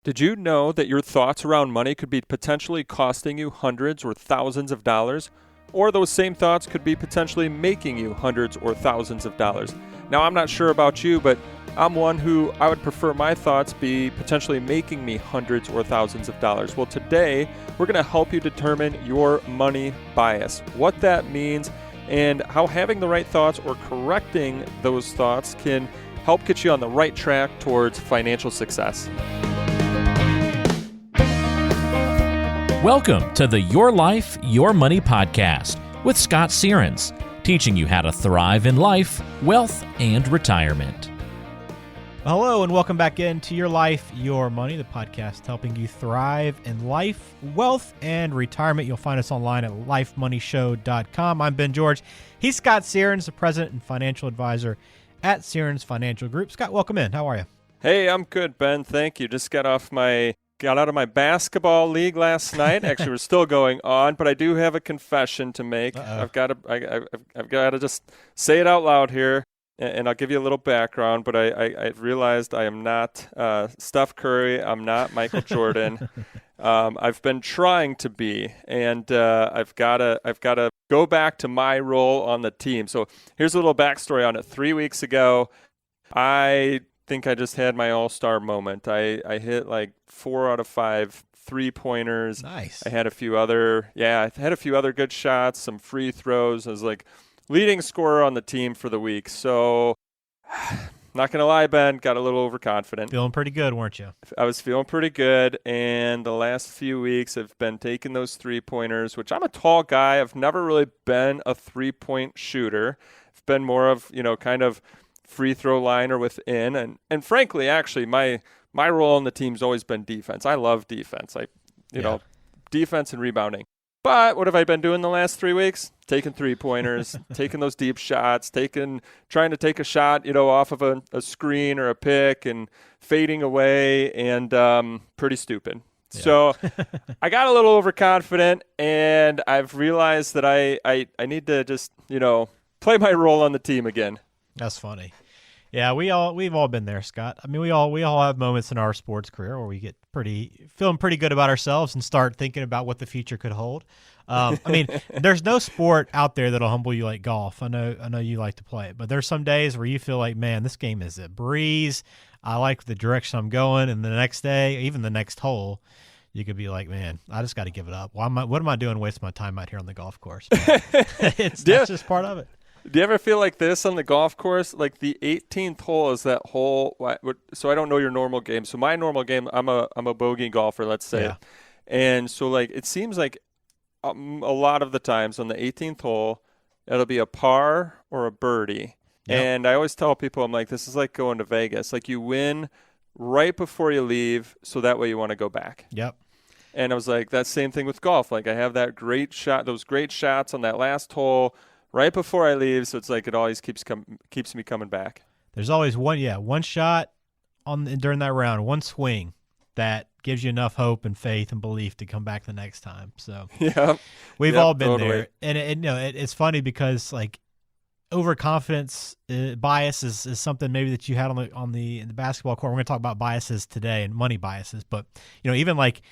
Did you know that your thoughts around money could be potentially costing you hundreds or thousands of dollars? Or those same thoughts could be potentially making you hundreds or thousands of dollars. Now, I'm not sure about you, but I'm one who I would prefer my thoughts be potentially making me hundreds or thousands of dollars. Well, today, we're going to help you determine your money bias, what that means, and how having the right thoughts or correcting those thoughts can help get you on the right track towards financial success. Welcome to the Your Life, Your Money podcast with Scott Searns, teaching you how to thrive in life, wealth, and retirement. Hello, and welcome back into Your Life, Your Money, the podcast helping you thrive in life, wealth, and retirement. You'll find us online at lifemoneyshow.com. I'm Ben George. He's Scott Searns, the president and financial advisor at Searns Financial Group. Scott, welcome in. How are you? Hey, I'm good, Ben. Thank you. Just got out of my basketball league last night. Actually, we're still going on, but I do have a confession to make. I've got to just say it out loud here, and I'll give you a little background. But I realized I am not Steph Curry. I'm not Michael Jordan. I've been trying to be, and I've got to go back to my role on the team. So here's a little backstory on it. 3 weeks ago, I think I just had my all-star moment. I hit like 4 out of 5 3-pointers. Nice. I had a few other good shots, some free throws. I was like leading scorer on the team for the week. So not going to lie, Ben, got a little overconfident. Feeling pretty good, weren't you? I was feeling pretty good, and the last few weeks I've been taking those 3-pointers, which I'm a tall guy. I've never really been a 3-point shooter. I've been more of, kind of free throw line or within, and frankly, actually, my role on the team's always been defense. I love defense. Defense and rebounding. But what have I been doing the last 3 weeks? Taking 3-pointers, taking those deep shots, trying to take a shot, off of a screen or a pick and fading away, and pretty stupid. Yeah. So I got a little overconfident, and I've realized that I need to just, play my role on the team again. That's funny. Yeah, we've all been there, Scott. I mean, we all have moments in our sports career where we get feeling pretty good about ourselves and start thinking about what the future could hold. I mean, there's no sport out there that'll humble you like golf. I know you like to play it, but there's some days where you feel like, man, this game is a breeze. I like the direction I'm going, and the next day, even the next hole, you could be like, man, I just got to give it up. What am I doing wasting my time out here on the golf course? That's just part of it. Do you ever feel like this on the golf course? Like the 18th hole is that hole. So I don't know your normal game. So my normal game, I'm a bogey golfer, let's say. Yeah. And so like it seems like a lot of the times on the 18th hole, it'll be a par or a birdie. Yep. And I always tell people, I'm like, this is like going to Vegas. Like you win right before you leave, so that way you want to go back. Yep. And I was like, that same thing with golf. Like I have that great shot, those great shots on that last hole right before I leave, so it's like it always keeps me coming back. There's always one shot during that round, one swing that gives you enough hope and faith and belief to come back the next time. So we've all been there, and it's funny because like overconfidence bias is something maybe that you had in the basketball court. We're going to talk about biases today and money biases, but even like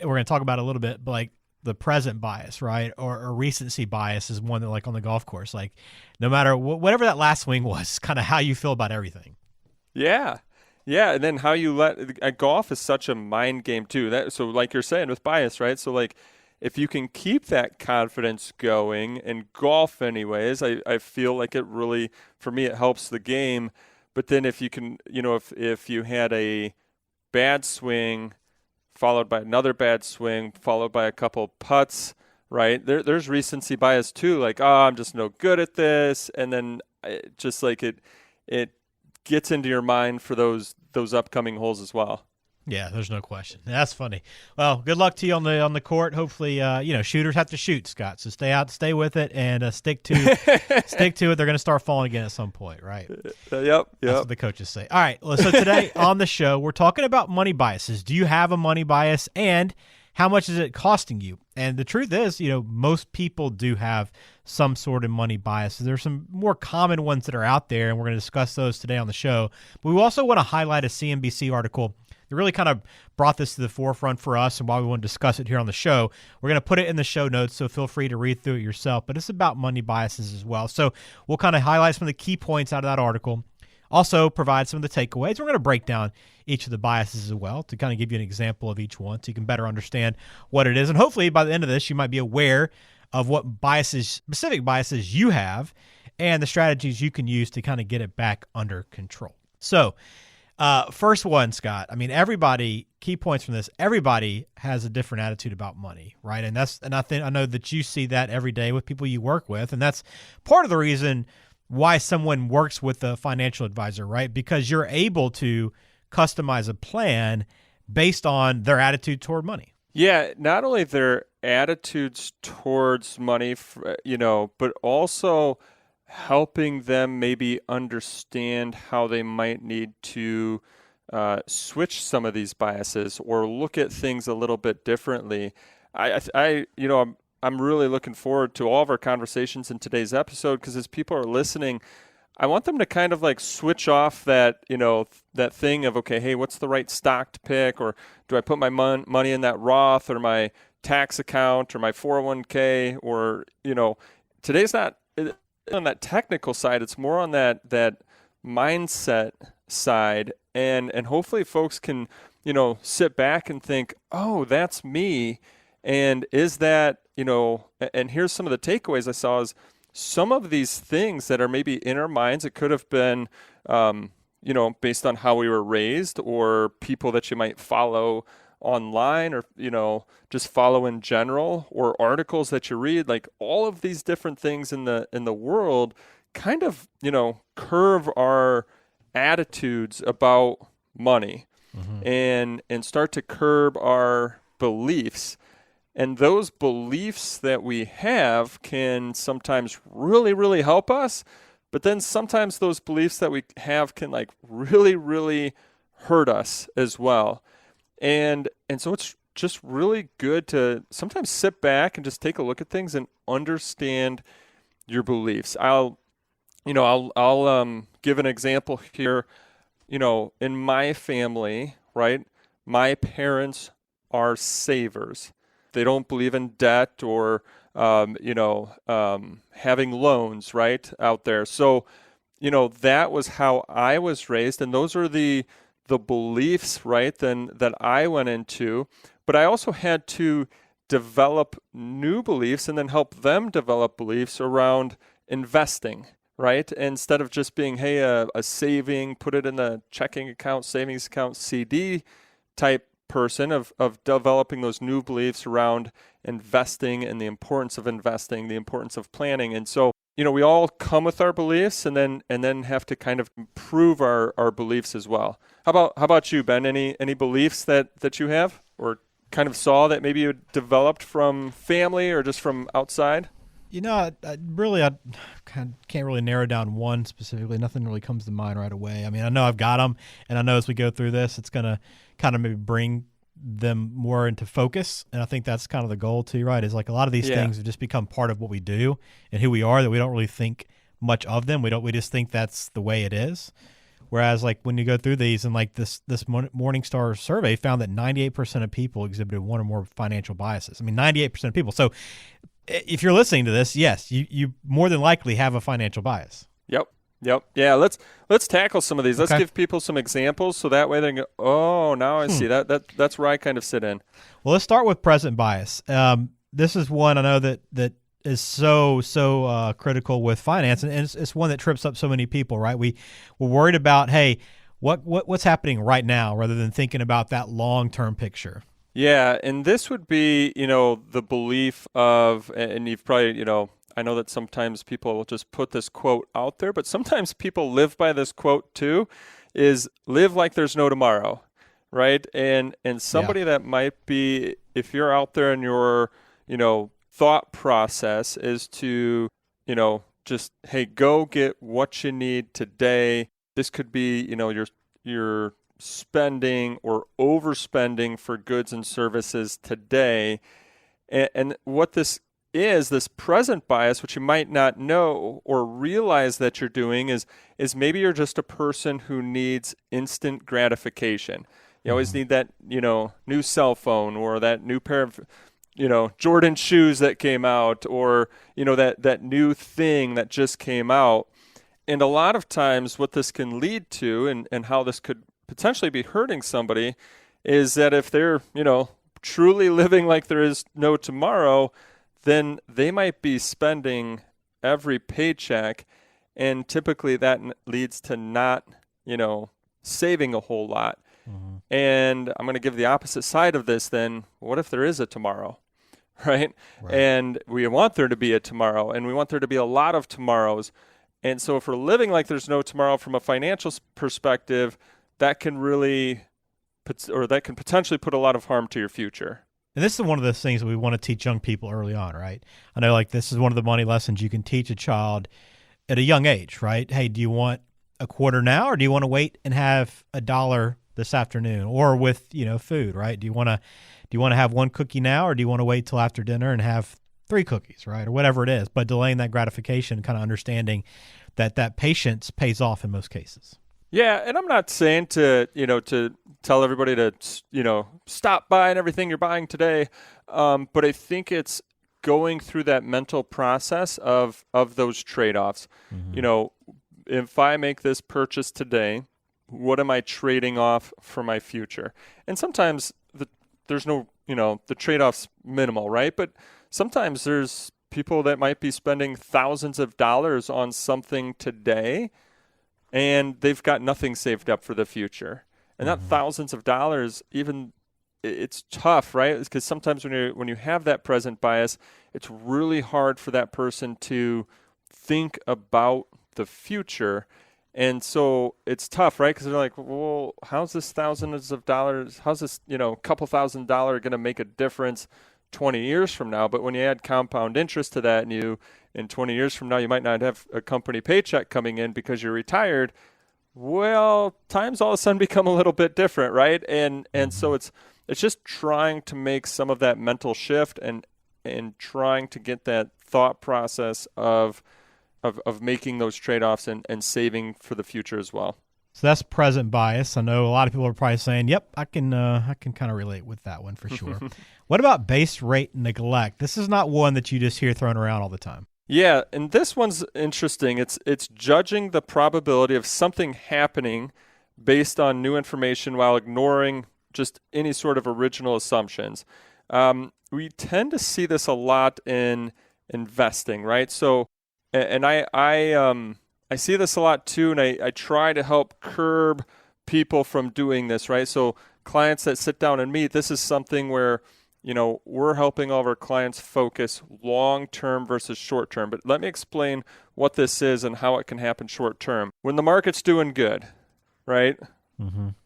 we're going to talk about a little bit, but like the present bias, right? Or recency bias is one that like on the golf course, like no matter whatever that last swing was, kind of how you feel about everything. Yeah. Yeah. And then how you golf is such a mind game too. So like you're saying with bias, right? So like if you can keep that confidence going in golf anyways, I feel like it really, for me, it helps the game. But then if you can, if you had a bad swing followed by another bad swing, followed by a couple putts, right? There's recency bias too, like, I'm just no good at this. And then just like it gets into your mind for those upcoming holes as well. Yeah, there's no question. That's funny. Well, good luck to you on the court. Hopefully, shooters have to shoot, Scott. So stay out, stay with it, and stick to it. They're going to start falling again at some point, right? Yep. That's what the coaches say. All right. Well, so today on the show, we're talking about money biases. Do you have a money bias, and how much is it costing you? And the truth is, most people do have some sort of money bias. There's some more common ones that are out there, and we're going to discuss those today on the show. But we also want to highlight a CNBC article really kind of brought this to the forefront for us and why we want to discuss it here on the show. We're going to put it in the show notes, so feel free to read through it yourself. But it's about money biases as well. So we'll kind of highlight some of the key points out of that article. Also provide some of the takeaways. We're going to break down each of the biases as well to kind of give you an example of each one so you can better understand what it is. And hopefully by the end of this, you might be aware of what biases, specific biases you have and the strategies you can use to kind of get it back under control. So first one, Scott, I mean, everybody, key points from this, everybody has a different attitude about money, right? And I know that you see that every day with people you work with. And that's part of the reason why someone works with a financial advisor, right? Because you're able to customize a plan based on their attitude toward money. Yeah, not only their attitudes towards money, but also helping them maybe understand how they might need to switch some of these biases or look at things a little bit differently. I'm really looking forward to all of our conversations in today's episode because as people are listening, I want them to kind of like switch off that thing of, okay, hey, what's the right stock to pick? Or do I put my money in that Roth or my tax account or my 401k? Or, today's not on that technical side. It's more on that mindset side. And hopefully folks can, sit back and think, oh, that's me. And is that, and here's some of the takeaways I saw is some of these things that are maybe in our minds, it could have been, based on how we were raised or people that you might follow online or, just follow in general or articles that you read, like all of these different things in the world kind of, curve our attitudes about money and start to curb our beliefs. And those beliefs that we have can sometimes really, really help us. But then sometimes those beliefs that we have can like really, really hurt us as well. And so it's just really good to sometimes sit back and just take a look at things and understand your beliefs. I'll give an example here. In my family, right, my parents are savers. They don't believe in debt or, having loans, right, out there. So, that was how I was raised. And those are the beliefs, right, then that I went into. But I also had to develop new beliefs and then help them develop beliefs around investing, right? Instead of just being, hey, a saving, put it in the checking account, savings account, CD type person of developing those new beliefs around investing and the importance of investing, the importance of planning. And so, we all come with our beliefs and then have to kind of improve our beliefs as well. How about you, Ben? Any beliefs that you have or kind of saw that maybe you developed from family or just from outside? I can't really narrow down one specifically. Nothing really comes to mind right away. I mean, I know I've got them, and I know as we go through this, it's going to kind of maybe bring them more into focus. And I think that's kind of the goal too, right? Is like a lot of these things have just become part of what we do and who we are that we don't really think much of them. We just think that's the way it is. Whereas like when you go through these and like this Morningstar survey found that 98% of people exhibited one or more financial biases. I mean, 98% of people. So if you're listening to this, yes, you more than likely have a financial bias. Yep. Yeah, let's tackle some of these. Let's give people some examples so that way they can go, oh, now I see that's where I kind of sit in. Well, let's start with present bias. This is one I know that is so critical with finance, and it's one that trips up so many people, right? We're worried about, hey, what's happening right now rather than thinking about that long-term picture. Yeah, and this would be, the belief of, and you've probably, I know that sometimes people will just put this quote out there, but sometimes people live by this quote too, is live like there's no tomorrow, right? And somebody that might be, if you're out there and your, thought process is to, just, hey, go get what you need today. This could be, your spending or overspending for goods and services today. And what this is, this present bias, which you might not know or realize that you're doing, is maybe you're just a person who needs instant gratification. You always need that, new cell phone or that new pair of, Jordan shoes that came out or, that new thing that just came out. And a lot of times what this can lead to and how this could potentially be hurting somebody is that if they're, truly living like there is no tomorrow, then they might be spending every paycheck. And typically that leads to not, saving a whole lot. And I'm going to give the opposite side of this then. What if there is a tomorrow, right? And we want there to be a tomorrow, and we want there to be a lot of tomorrows. And so if we're living like there's no tomorrow from a financial perspective, that can potentially put a lot of harm to your future. And this is one of those things that we want to teach young people early on, right? I know this is one of the money lessons you can teach a child at a young age, right? Hey, do you want a quarter now, or do you want to wait and have $1 this afternoon, or with, food, right? Do you want to have one cookie now, or do you want to wait till after dinner and have 3 cookies, right? Or whatever it is, but delaying that gratification, kind of understanding that patience pays off in most cases. Yeah, and I'm not saying to tell everybody to, stop buying everything you're buying today, but I think it's going through that mental process of those trade-offs. If I make this purchase today, what am I trading off for my future? And sometimes there's no, the trade-off's minimal, right? But sometimes there's people that might be spending thousands of dollars on something today, and they've got nothing saved up for the future. And that thousands of dollars, even it's tough, right? Because sometimes when you have that present bias, it's really hard for that person to think about the future. And so it's tough, right? Because they're like, well, how's this thousands of dollars, how's this, couple $1,000 going to make a difference 20 years from now? But when you add compound interest to that, and in 20 years from now, you might not have a company paycheck coming in because you're retired. Well, times all of a sudden become a little bit different, right? And so it's just trying to make some of that mental shift and trying to get that thought process of making those trade-offs and saving for the future as well. So that's present bias. I know a lot of people are probably saying, "Yep, I can kind of relate with that one for sure." What about base rate neglect? This is not one that you just hear thrown around all the time. Yeah, and this one's interesting. It's judging the probability of something happening based on new information while ignoring just any sort of original assumptions. We tend to see this a lot in investing, right? So, and I see this a lot too, and I try to help curb people from doing this, right? So clients that sit down and meet, this is something where, we're helping all of our clients focus long-term versus short-term. But let me explain what this is and how it can happen short-term. When the market's doing good, right?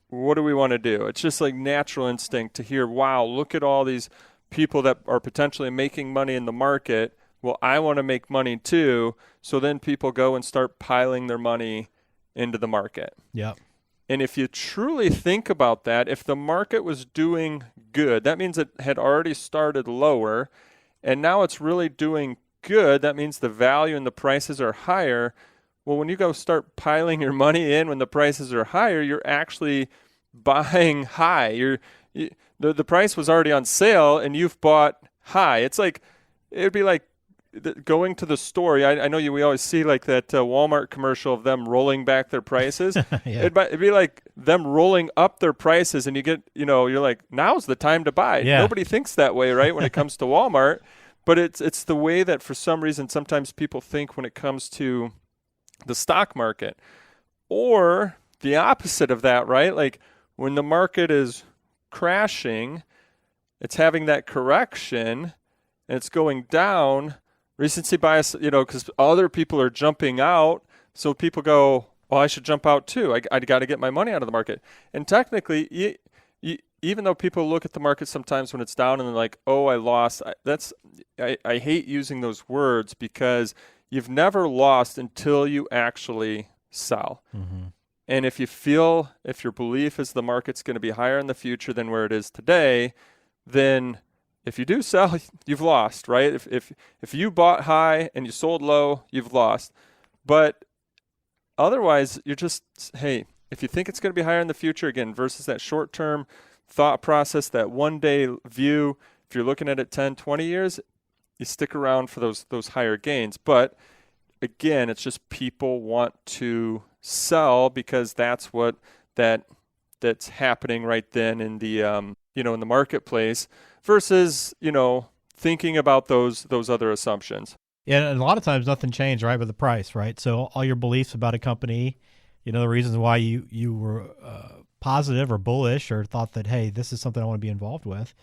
What do we want to do? It's just like natural instinct to hear, wow, look at all these people that are potentially making money in the market. Well, I want to make money too. So then people go and start piling their money into the market. Yep. And if you truly think about that, if the market was doing good, that means it had already started lower, and now it's really doing good. That means the value and the prices are higher. Well, when you go start piling your money in when the prices are higher, you're actually buying high. The price was already on sale, and you've bought high. It'd be like going to the store. I know we always see like that Walmart commercial of them rolling back their prices. Yeah. It'd be like them rolling up their prices, and you get, you're like, now's the time to buy. Yeah. Nobody thinks that way, right? When it comes to Walmart, but it's the way that for some reason sometimes people think when it comes to the stock market, or the opposite of that, right? Like when the market is crashing, it's having that correction and it's going down. Recency bias, because other people are jumping out, so people go, well, I should jump out too. I got to get my money out of the market. And technically, even though people look at the market sometimes when it's down and they're like, oh, I lost, I hate using those words because you've never lost until you actually sell. And if your belief is the market's going to be higher in the future than where it is today, then if you do sell, you've lost, right? If you bought high and you sold low, you've lost. But otherwise, you're just, hey, if you think it's going to be higher in the future, again, versus that short-term thought process, that one-day view, if you're looking at it 10, 20 years, you stick around for those higher gains. But again, it's just people want to sell because that's what that's happening right then in the in the marketplace versus thinking about those other assumptions. Yeah, and a lot of times nothing changed, right, with the price, right? So all your beliefs about a company, the reasons why you were positive or bullish or thought that, hey, this is something I want to be involved with,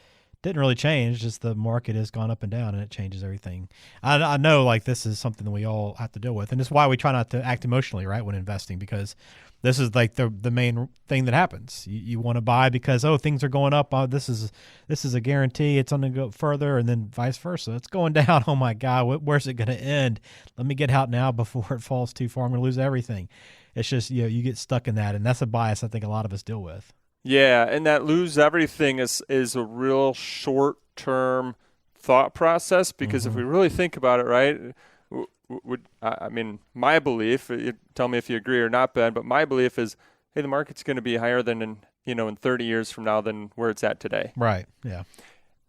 didn't really change. Just the market has gone up and down, and it changes everything. I know, like, this is something that we all have to deal with, and it's why we try not to act emotionally, right, when investing, because this is like the main thing that happens. You want to buy because, things are going up. This is a guarantee. It's going to go further, and then vice versa. It's going down. Oh my God, where's it going to end? Let me get out now before it falls too far. I'm going to lose everything. It's just you get stuck in that, and that's a bias I think a lot of us deal with. Yeah, and that lose everything is a real short-term thought process because if we really think about it, right, my belief, tell me if you agree or not, Ben, but my belief is, hey, the market's going to be higher than in 30 years from now than where it's at today. Right, yeah.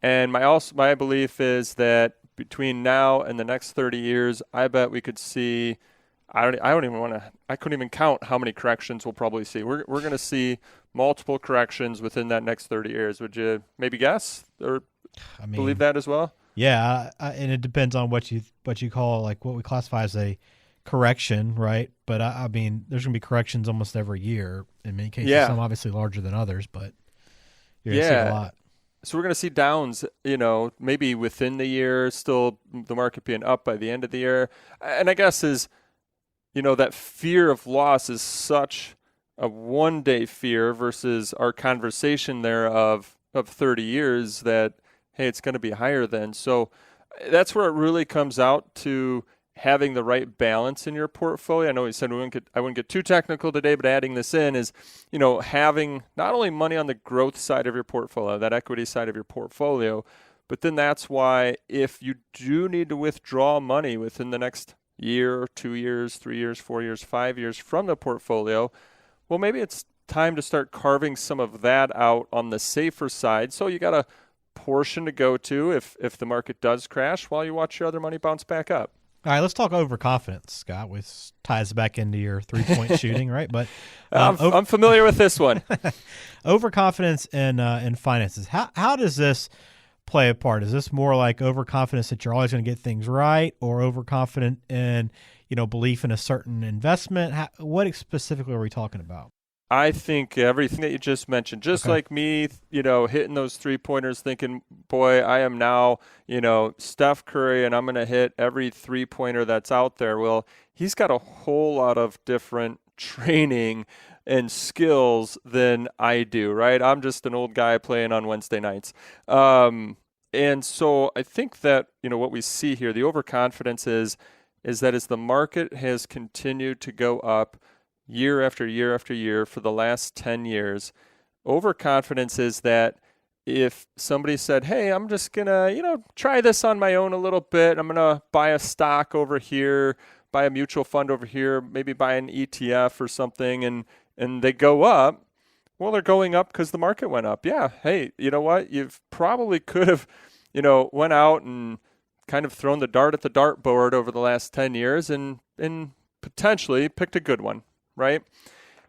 And my belief is that between now and the next 30 years, I bet we could see I couldn't even count how many corrections we'll probably see. We're going to see multiple corrections within that next 30 years. Would you maybe guess or believe that as well? Yeah, and it depends on what you call, like, what we classify as a correction, right? But I mean, there's going to be corrections almost every year in many cases. Some obviously larger than others, but you're going to see a lot. So we're going to see downs, maybe within the year, still the market being up by the end of the year. And I guess that fear of loss is such a one-day fear versus our conversation there of 30 years that, hey, it's going to be higher then. So that's where it really comes out to having the right balance in your portfolio. I know you said I wouldn't get too technical today, but adding this in is, having not only money on the growth side of your portfolio, that equity side of your portfolio, but then that's why if you do need to withdraw money within the next year, 2 years, 3 years, 4 years, 5 years from the portfolio, well, maybe it's time to start carving some of that out on the safer side. So you got a portion to go to if the market does crash while you watch your other money bounce back up. All right, let's talk overconfidence, Scott, which ties back into your three-point shooting, right? But I'm familiar with this one. Overconfidence in finances. How does this play a part? Is this more like overconfidence that you're always going to get things right, or overconfident in belief in a certain investment? What specifically are we talking about? I think everything that you just mentioned, just like me, hitting those three-pointers thinking, boy, I am now, Steph Curry, and I'm going to hit every three-pointer that's out there. Well, he's got a whole lot of different training and skills than I do, right? I'm just an old guy playing on Wednesday nights. And so I think that, what we see here, the overconfidence is that as the market has continued to go up year after year after year for the last 10 years, overconfidence is that if somebody said, hey, I'm just going to, try this on my own a little bit. I'm going to buy a stock over here, buy a mutual fund over here, maybe buy an ETF or something, and they go up, well, they're going up because the market went up. Yeah, hey, you know what? You've probably could have, went out and kind of thrown the dart at the dartboard over the last 10 years and potentially picked a good one. Right.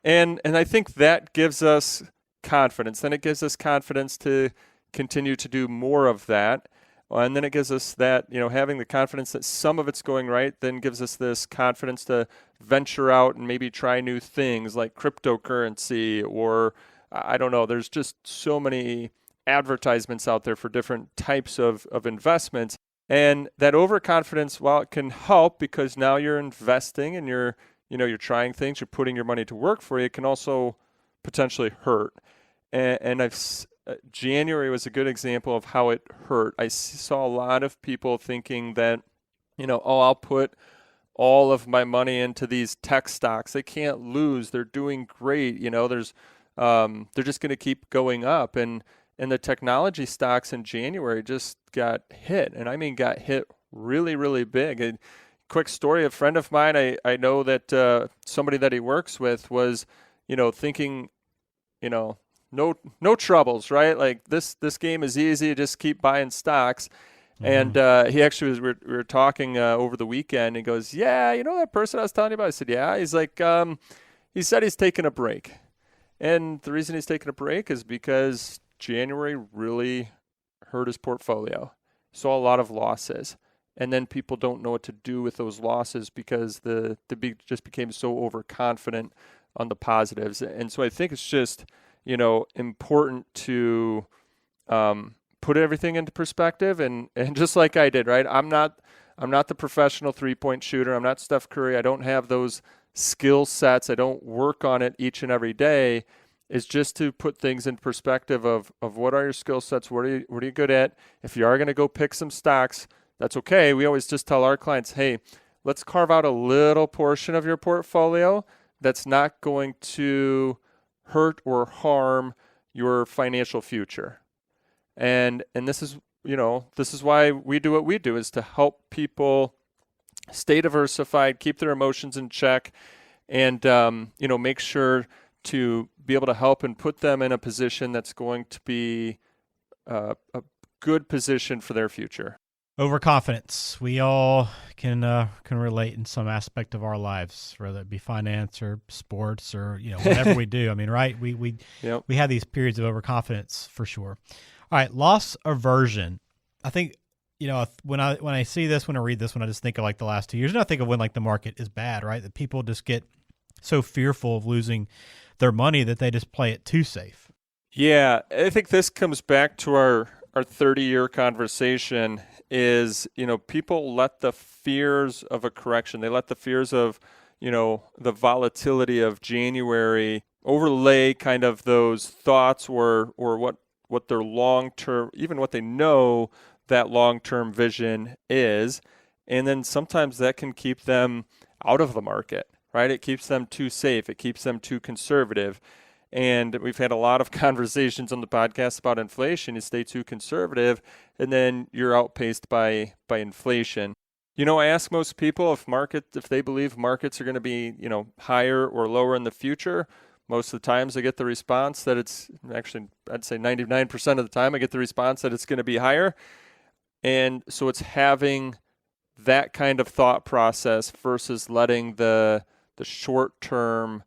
And I think that gives us confidence. Then it gives us confidence to continue to do more of that. And then it gives us that, having the confidence that some of it's going right, then gives us this confidence to venture out and maybe try new things like cryptocurrency or I don't know. There's just so many advertisements out there for different types of investments. And that overconfidence, while it can help because now you're investing and you're trying things, you're putting your money to work for you, it can also potentially hurt. And January was a good example of how it hurt. I saw a lot of people thinking that, I'll put all of my money into these tech stocks. They can't lose. They're doing great. They're just going to keep going up. And the technology stocks in January just got hit. And I mean, got hit really, really big. And quick story, a friend of mine, I know that somebody that he works with was, thinking, no troubles, right? Like this game is easy. Just keep buying stocks. Mm-hmm. And he actually we were talking over the weekend. He goes, yeah, that person I was telling you about? I said, yeah. He's like, he said he's taking a break. And the reason he's taking a break is because January really hurt his portfolio. Saw a lot of losses. And then people don't know what to do with those losses because the just became so overconfident on the positives. And so I think it's just, important to put everything into perspective and just like I did, right? I'm not the professional 3-point shooter. I'm not Steph Curry. I don't have those skill sets. I don't work on it each and every day. Is just to put things in perspective of what are your skill sets, what are you good at. If you are going to go pick some stocks, that's okay. We always just tell our clients, hey, let's carve out a little portion of your portfolio that's not going to hurt or harm your financial future. And this is why we do what we do, is to help people stay diversified, keep their emotions in check, and make sure to be able to help and put them in a position that's going to be a good position for their future. Overconfidence. We all can relate in some aspect of our lives, whether it be finance or sports or whatever we do. I mean, right? We have these periods of overconfidence for sure. All right, loss aversion. I think when I see this, when I read this, when I just think of like the last 2 years, and I think of when like the market is bad, right? That people just get so fearful of losing their money that they just play it too safe. Yeah, I think this comes back to our 30-year conversation is, people let the fears of a correction, they let the fears of, the volatility of January overlay kind of those thoughts or what their long-term, even what they know that long-term vision is. And then sometimes that can keep them out of the market, right? It keeps them too safe. It keeps them too conservative. And we've had a lot of conversations on the podcast about inflation. You stay too conservative, and then you're outpaced by inflation. I ask most people if they believe markets are going to be, higher or lower in the future. Most of the times I get the response that it's actually, I'd say 99% of the time I get the response that it's going to be higher. And so it's having that kind of thought process versus letting the short-term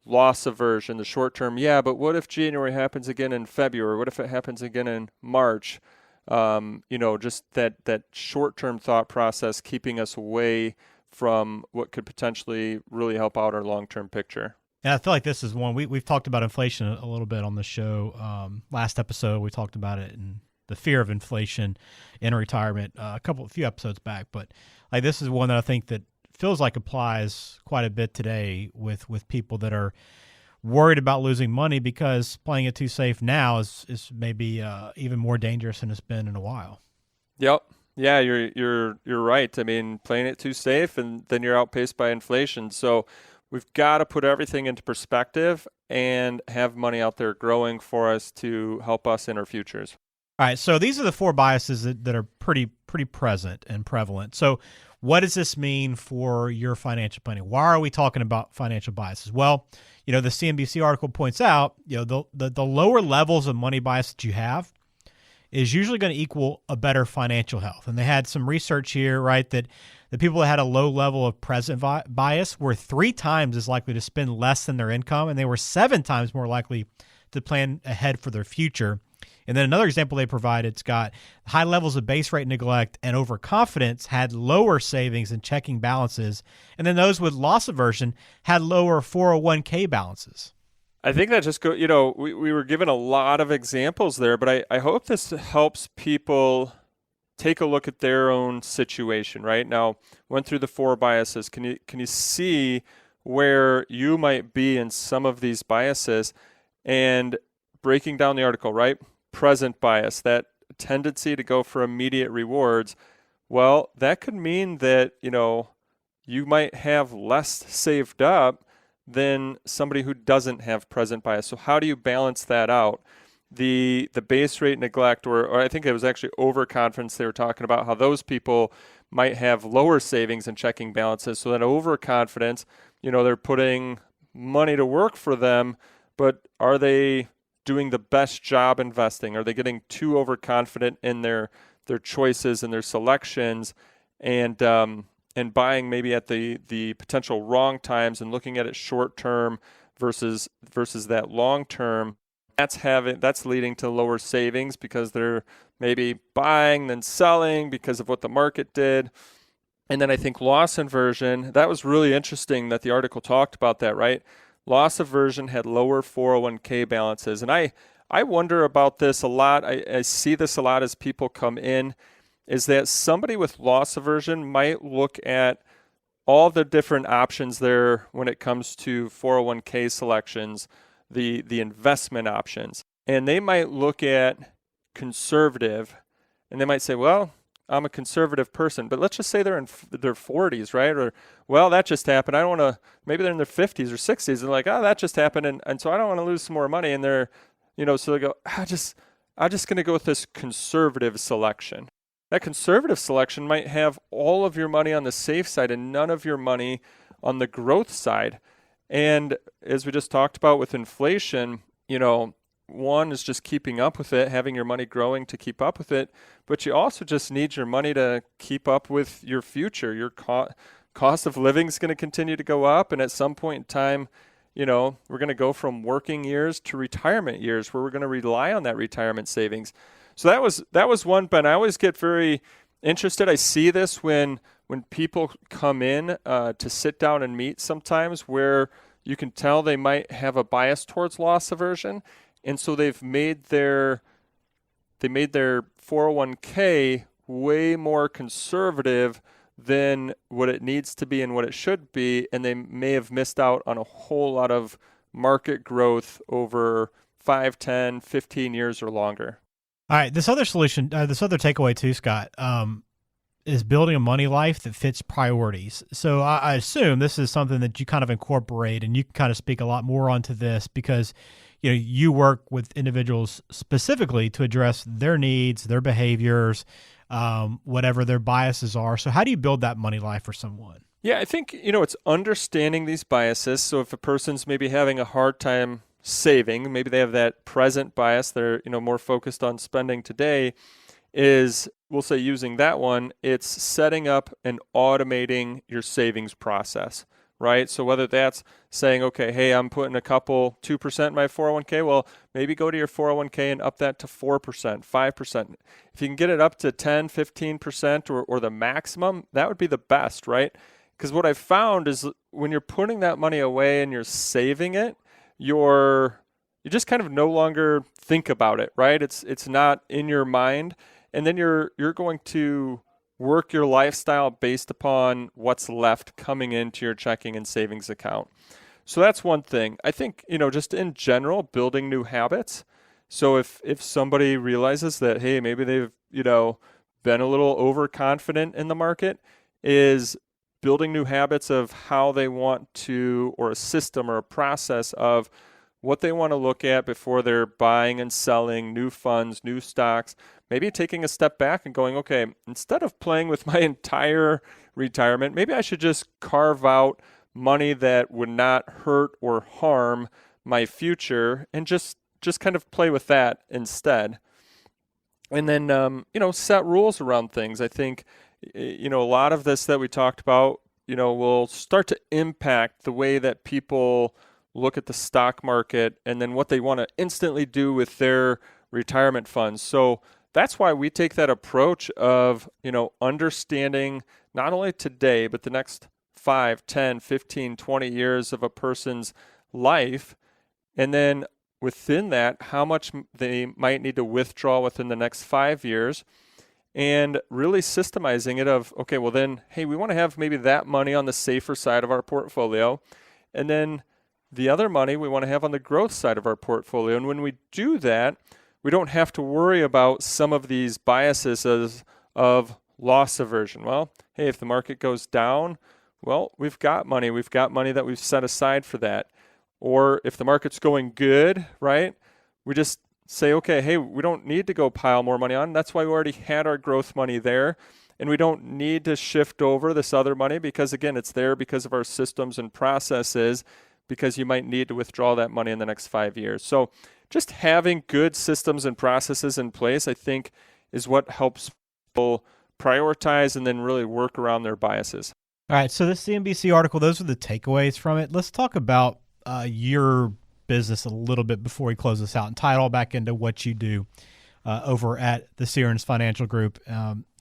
loss aversion, the short-term, yeah, but what if January happens again in February? What if it happens again in March? Just that short-term thought process keeping us away from what could potentially really help out our long-term picture. And I feel like this is one, we've talked about inflation a little bit on the show. Last episode, we talked about it and the fear of inflation in retirement a few episodes back. But like this is one that I think that feels like applies quite a bit today with people that are worried about losing money because playing it too safe now is maybe even more dangerous than it's been in a while. Yep. Yeah, you're right. I mean, playing it too safe and then you're outpaced by inflation. So we've got to put everything into perspective and have money out there growing for us to help us in our futures. All right, so these are the 4 biases that are pretty present and prevalent. So what does this mean for your financial planning? Why are we talking about financial biases? Well, the CNBC article points out, the lower levels of money bias that you have is usually going to equal a better financial health. And they had some research here, right, that the people that had a low level of present bias were 3 times as likely to spend less than their income, and they were 7 times more likely to plan ahead for their future. And then another example they provided, Scott, high levels of base rate neglect and overconfidence had lower savings and checking balances. And then those with loss aversion had lower 401k balances. I think that just we were given a lot of examples there, but I hope this helps people take a look at their own situation, right? Now, went through the 4 biases. Can you see where you might be in some of these biases? And breaking down the article, right? Present bias, that tendency to go for immediate rewards. Well, that could mean that, you might have less saved up than somebody who doesn't have present bias. So how do you balance that out? The base rate neglect, or I think it was actually overconfidence, they were talking about how those people might have lower savings and checking balances. So that overconfidence, they're putting money to work for them, but are they doing the best job investing? Are they getting too overconfident in their choices and their selections, and buying maybe at the potential wrong times and looking at it short term versus that long term? That's leading to lower savings because they're maybe buying then selling because of what the market did. And then I think loss aversion, that was really interesting that the article talked about that, right? Loss aversion had lower 401k balances. And I wonder about this a lot. I see this a lot as people come in, is that somebody with loss aversion might look at all the different options there when it comes to 401k selections, the investment options. And they might look at conservative, and they might say, well, I'm a conservative person, but let's just say they're in their 40s, right? Or, well, that just happened. I don't want to, maybe they're in their 50s or 60s. They're like, oh, that just happened. And so I don't want to lose some more money. And they're, so they go, I'm just going to go with this conservative selection. That conservative selection might have all of your money on the safe side and none of your money on the growth side. And as we just talked about with inflation, one is just keeping up with it, having your money growing to keep up with it, but you also just need your money to keep up with your future. Your cost of living is going to continue to go up, and at some point in time, we're going to go from working years to retirement years where we're going to rely on that retirement savings. So that was one, but I always get very interested. I see this when people come in to sit down and meet sometimes, where you can tell they might have a bias towards loss aversion. And so they made their 401k way more conservative than what it needs to be and what it should be, and they may have missed out on a whole lot of market growth over 5, 10, 15 years or longer. All right, this other solution, this other takeaway too, Scott, is building a money life that fits priorities. So I assume this is something that you kind of incorporate, and you can kind of speak a lot more onto this because you work with individuals specifically to address their needs, their behaviors, whatever their biases are. So how do you build that money life for someone? Yeah, I think, it's understanding these biases. So if a person's maybe having a hard time saving, maybe they have that present bias, they're, more focused on spending today, is, we'll say using that one, it's setting up and automating your savings process, right? So whether that's saying, okay, hey, I'm putting 2% in my 401k, well, maybe go to your 401k and up that to 4%, 5%. If you can get it up to 10, 15% or the maximum, that would be the best, right? Because what I've found is when you're putting that money away and you're saving it, you just kind of no longer think about it, right? It's not in your mind. And then you're going to work your lifestyle based upon what's left coming into your checking and savings account. So that's one thing. I think, just in general, building new habits. So if somebody realizes that, hey, maybe they've, been a little overconfident in the market, is building new habits of how they want to, or a system or a process of what they want to look at before they're buying and selling new funds, new stocks, maybe taking a step back and going, okay, instead of playing with my entire retirement, maybe I should just carve out money that would not hurt or harm my future and just kind of play with that instead. And then, set rules around things. I think, a lot of this that we talked about, will start to impact the way that people look at the stock market and then what they want to instantly do with their retirement funds. So that's why we take that approach of, understanding not only today, but the next 5, 10, 15, 20 years of a person's life. And then within that, how much they might need to withdraw within the next 5 years, and really systemizing it of, okay, well then, hey, we want to have maybe that money on the safer side of our portfolio. And then the other money we want to have on the growth side of our portfolio. And when we do that, we don't have to worry about some of these biases of loss aversion. Well, hey, if the market goes down, well, we've got money. We've got money that we've set aside for that. Or if the market's going good, right, we just say, okay, hey, we don't need to go pile more money on. That's why we already had our growth money there. And we don't need to shift over this other money because, again, it's there because of our systems and processes. because you might need to withdraw that money in the next 5 years. So just having good systems and processes in place, I think, is what helps people prioritize and then really work around their biases. All right, so this CNBC article, those are the takeaways from it. Let's talk about your business a little bit before we close this out and tie it all back into what you do over at the Searns Financial Group.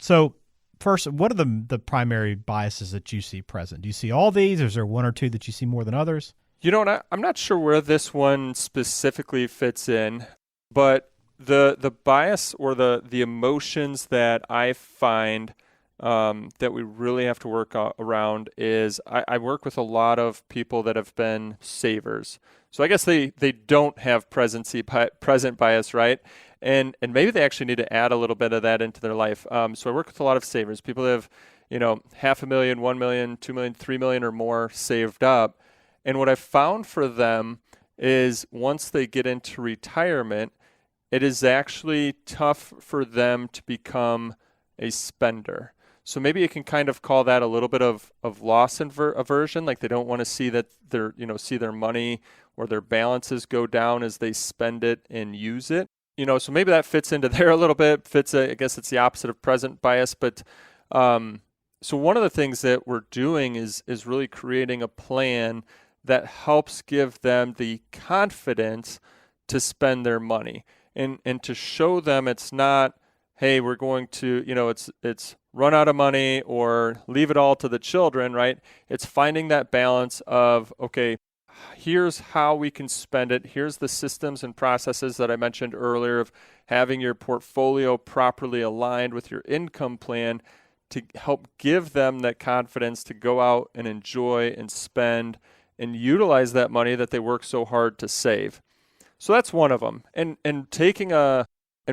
So first, what are the primary biases that you see present? Do you see all these, or is there one or two that you see more than others? You know, I'm not sure where this one specifically fits in, but the bias or the emotions that I find that we really have to work around is I work with a lot of people that have been savers. So I guess they don't have present bias, right? And maybe they actually need to add a little bit of that into their life. So I work with a lot of savers. People that have, $500,000, 1 million, 2 million, 3 million or more saved up. And what I've found for them is once they get into retirement, it is actually tough for them to become a spender. So maybe you can kind of call that a little bit of loss aversion, like they don't want to see that see their money or their balances go down as they spend it and use it. So maybe that fits into there a little bit. I guess it's the opposite of present bias. But so one of the things that we're doing is really creating a plan that helps give them the confidence to spend their money and to show them it's not, hey, we're going to, it's run out of money or leave it all to the children, right? It's finding that balance of, okay, here's how we can spend it. Here's the systems and processes that I mentioned earlier of having your portfolio properly aligned with your income plan to help give them that confidence to go out and enjoy and spend and utilize that money that they work so hard to save. So that's one of them. And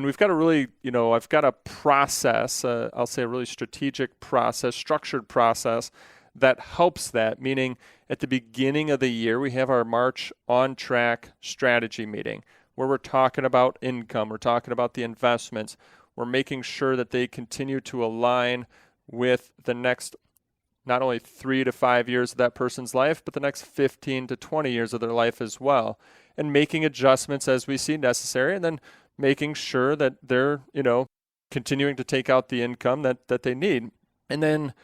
we've got a really, I've got a process, I'll say a really strategic process, structured process that helps that, meaning at the beginning of the year, we have our March on track strategy meeting where we're talking about income, we're talking about the investments, we're making sure that they continue to align with the next not only 3 to 5 years of that person's life, but the next 15 to 20 years of their life as well, and making adjustments as we see necessary, and then making sure that they're, continuing to take out the income that they need. And then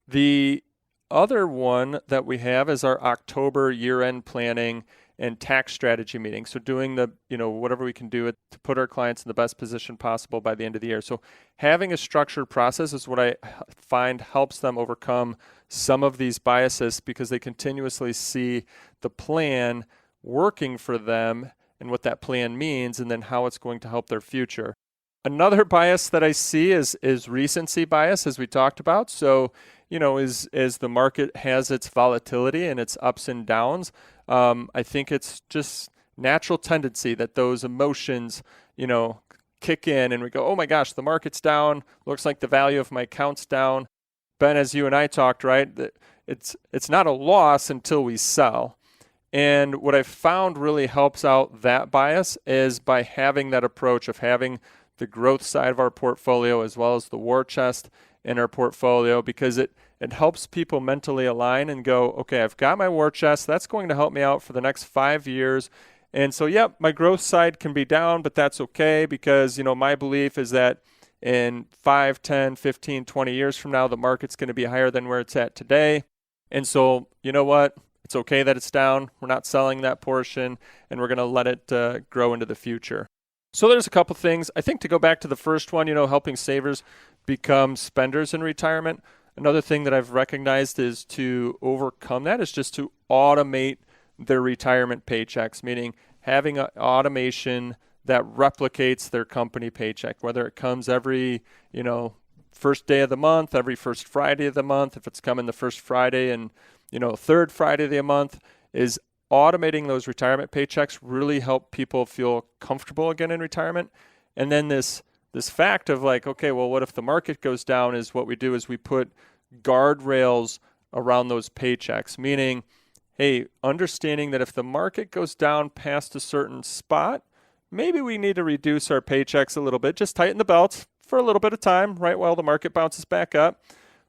the other one that we have is our October year-end planning and tax strategy meeting. So doing the, whatever we can do to put our clients in the best position possible by the end of the year. So having a structured process is what I find helps them overcome some of these biases because they continuously see the plan working for them and what that plan means and then how it's going to help their future. Another bias that I see is recency bias, as we talked about. So, as the market has its volatility and its ups and downs, I think it's just natural tendency that those emotions, kick in and we go, oh my gosh, the market's down. Looks like the value of my account's down. Ben, as you and I talked, right, that it's not a loss until we sell. And what I've found really helps out that bias is by having that approach of having the growth side of our portfolio as well as the war chest in our portfolio, because it helps people mentally align and go, okay, I've got my war chest. That's going to help me out for the next 5 years. And so, my growth side can be down, but that's okay because, my belief is that in 5, 10, 15, 20 years from now, the market's going to be higher than where it's at today. And so, you know what? It's okay that it's down. We're not selling that portion, and we're going to let it grow into the future. So there's a couple things. I think to go back to the first one, helping savers become spenders in retirement. Another thing that I've recognized is to overcome that is just to automate their retirement paychecks, meaning having an automation that replicates their company paycheck, whether it comes every, first day of the month, every first Friday of the month, if it's coming the first Friday and, third Friday of the month, is automating those retirement paychecks really help people feel comfortable again in retirement. And then this fact of like, okay, well, what if the market goes down is what we do is we put guardrails around those paychecks, meaning, hey, understanding that if the market goes down past a certain spot, maybe we need to reduce our paychecks a little bit, just tighten the belts for a little bit of time, right, while the market bounces back up.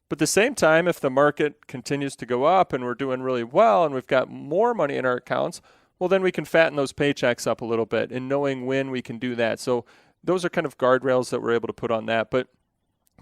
But at the same time, if the market continues to go up and we're doing really well and we've got more money in our accounts, well, then we can fatten those paychecks up a little bit and knowing when we can do that. So those are kind of guardrails that we're able to put on that. But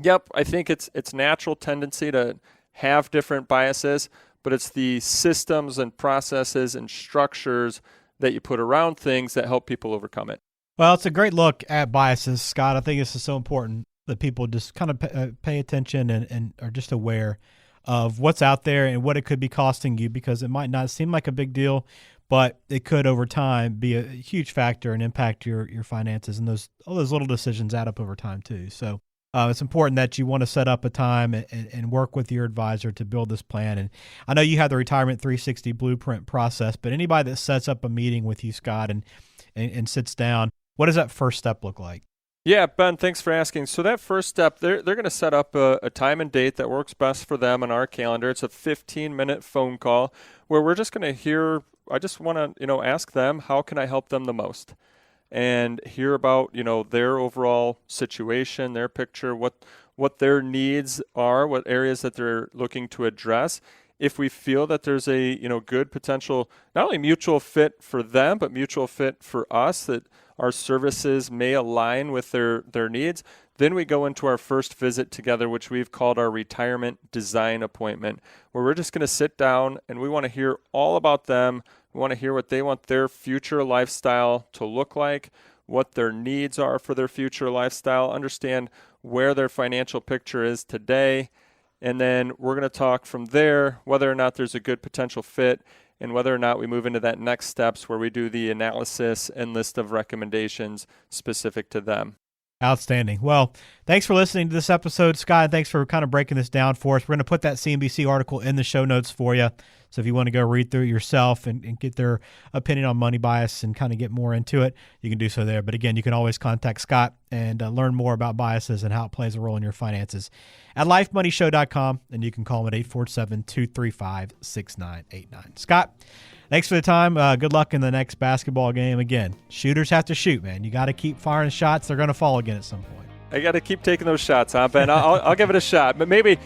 yep, I think it's natural tendency to have different biases, but it's the systems and processes and structures that you put around things that help people overcome it. Well, it's a great look at biases, Scott. I think this is so important that people just kind of pay attention and are just aware of what's out there and what it could be costing you, because it might not seem like a big deal, but it could over time be a huge factor and impact your finances, and all those little decisions add up over time too. So it's important that you want to set up a time and work with your advisor to build this plan. And I know you have the Retirement 360 Blueprint process, but anybody that sets up a meeting with you, Scott, and sits down, what does that first step look like? Yeah, Ben, thanks for asking. So that first step, they're going to set up a time and date that works best for them on our calendar. It's a 15-minute phone call where we're just going to hear, I just want to, ask them, how can I help them the most? And hear about, their overall situation, their picture, what their needs are, what areas that they're looking to address. If we feel that there's a, good potential, not only mutual fit for them, but mutual fit for us, that our services may align with their needs, then we go into our first visit together, which we've called our retirement design appointment, where we're just going to sit down and we want to hear all about them. We want to hear what they want their future lifestyle to look like, what their needs are for their future lifestyle, understand where their financial picture is today, and then we're going to talk from there whether or not there's a good potential fit and whether or not we move into that next steps where we do the analysis and list of recommendations specific to them. Outstanding. Well, thanks for listening to this episode, Scott. Thanks for kind of breaking this down for us. We're going to put that CNBC article in the show notes for you. So if you want to go read through it yourself and get their opinion on money bias and kind of get more into it, you can do so there. But again, you can always contact Scott and learn more about biases and how it plays a role in your finances at lifemoneyshow.com. And you can call him at 847-235-6989. Scott, thanks for the time. Good luck in the next basketball game. Again, shooters have to shoot, man. You got to keep firing shots. They're going to fall again at some point. I got to keep taking those shots, huh, Ben? I'll give it a shot, but maybe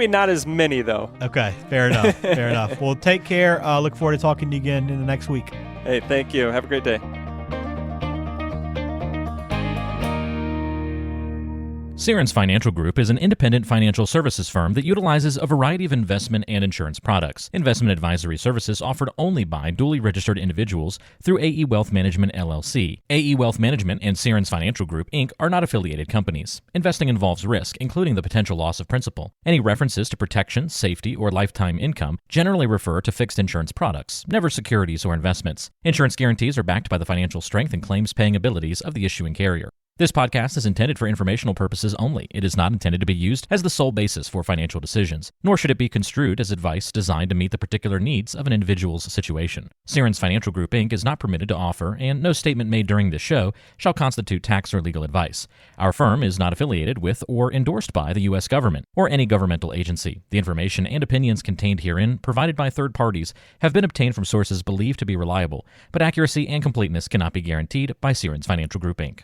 not as many, though. Okay, fair enough. Fair enough. Well, take care. Look forward to talking to you again in the next week. Hey, thank you. Have a great day. Sierens Financial Group is an independent financial services firm that utilizes a variety of investment and insurance products. Investment advisory services offered only by duly registered individuals through AE Wealth Management, LLC. AE Wealth Management and Sierens Financial Group, Inc. are not affiliated companies. Investing involves risk, including the potential loss of principal. Any references to protection, safety, or lifetime income generally refer to fixed insurance products, never securities or investments. Insurance guarantees are backed by the financial strength and claims-paying abilities of the issuing carrier. This podcast is intended for informational purposes only. It is not intended to be used as the sole basis for financial decisions, nor should it be construed as advice designed to meet the particular needs of an individual's situation. Sierens Financial Group, Inc. is not permitted to offer, and no statement made during this show shall constitute tax or legal advice. Our firm is not affiliated with or endorsed by the U.S. government or any governmental agency. The information and opinions contained herein, provided by third parties, have been obtained from sources believed to be reliable, but accuracy and completeness cannot be guaranteed by Sierens Financial Group, Inc.